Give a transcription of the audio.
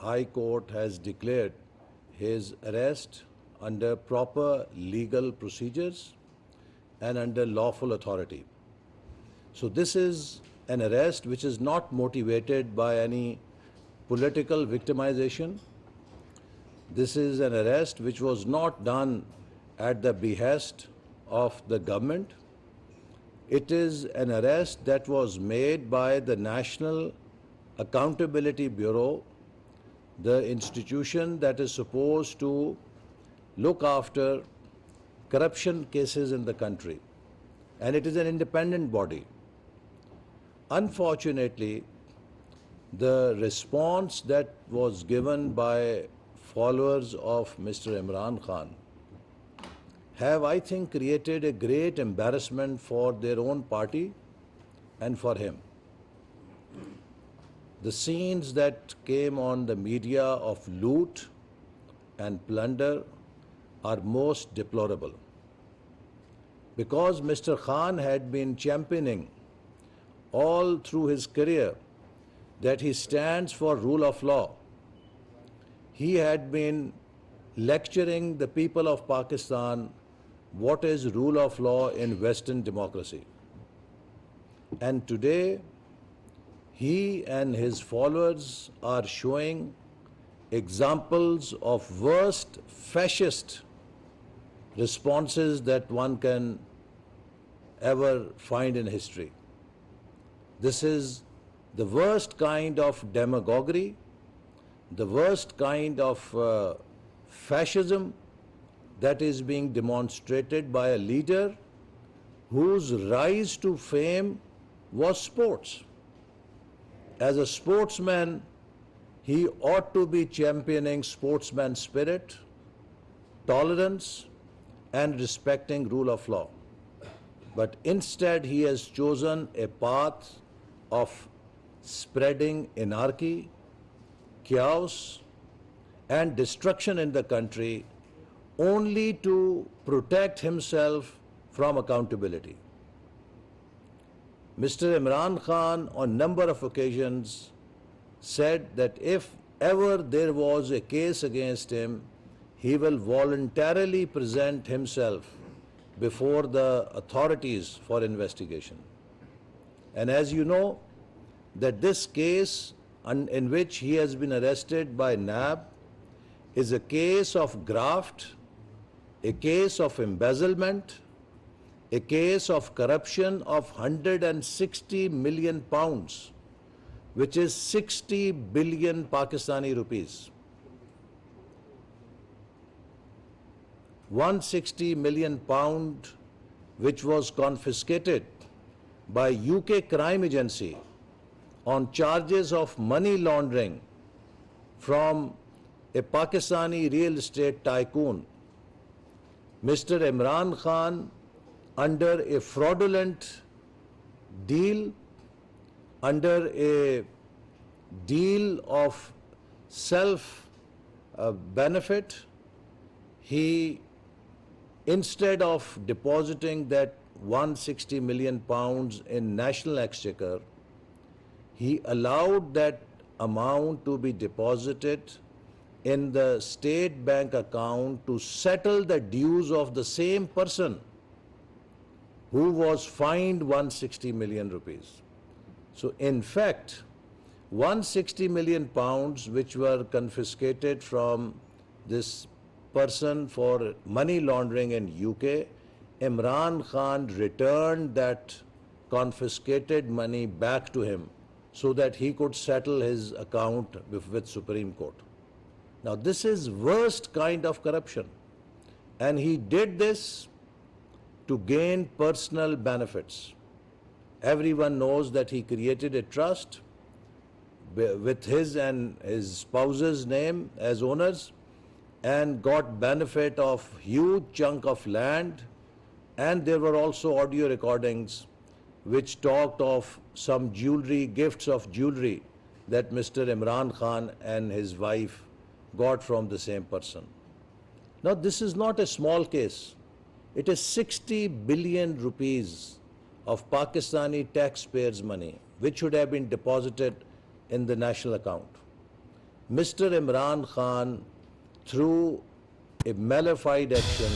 High Court has declared his arrest under proper legal procedures and under lawful authority. So this is an arrest which is not motivated by any political victimization. This is an arrest which was not done at the behest of the government. It is an arrest that was made by the National Accountability Bureau, the institution that is supposed to look after corruption cases in the country. And it is an independent body. Unfortunately, the response that was given by followers of Mr. Imran Khan have, I think, created a great embarrassment for their own party and for him. The scenes that came on the media of loot and plunder are most deplorable. Because Mr. Khan had been championing all through his career that he stands for rule of law. He had been lecturing the people of Pakistan what is rule of law in Western democracy. And today, he and his followers are showing examples of worst fascist responses that one can ever find in history. This is the worst kind of demagoguery, the worst kind of fascism that is being demonstrated by a leader whose rise to fame was sports. As a sportsman, he ought to be championing sportsman spirit, tolerance, and respecting rule of law. But instead, he has chosen a path of spreading anarchy, chaos, and destruction in the country only to protect himself from accountability. Mr. Imran Khan, on a number of occasions, said that if ever there was a case against him, he will voluntarily present himself before the authorities for investigation. And as you know, that this case in which he has been arrested by NAB is a case of graft, a case of embezzlement, a case of corruption of 160 million pounds, which is 60 billion Pakistani rupees. 160 million pound, which was confiscated by UK crime agency on charges of money laundering from a Pakistani real estate tycoon. Mr. Imran Khan, under a fraudulent deal, under a deal of self-benefit, he, instead of depositing that 160 million pounds in national exchequer, he allowed that amount to be deposited in the state bank account to settle the dues of the same person who was fined 160 million rupees. So in fact, 160 million pounds which were confiscated from this person for money laundering in UK, Imran Khan returned that confiscated money back to him so that he could settle his account with Supreme Court. Now this is worst kind of corruption, and he did this to gain personal benefits. Everyone knows that he created a trust with his and his spouse's name as owners and got benefit of huge chunk of land, and there were also audio recordings which talked of some jewelry, gifts of jewelry that Mr. Imran Khan and his wife got from the same person. Now this is not a small case. It is 60 billion rupees of Pakistani taxpayers' money which should have been deposited in the national account. Mr. Imran Khan, through a malified action,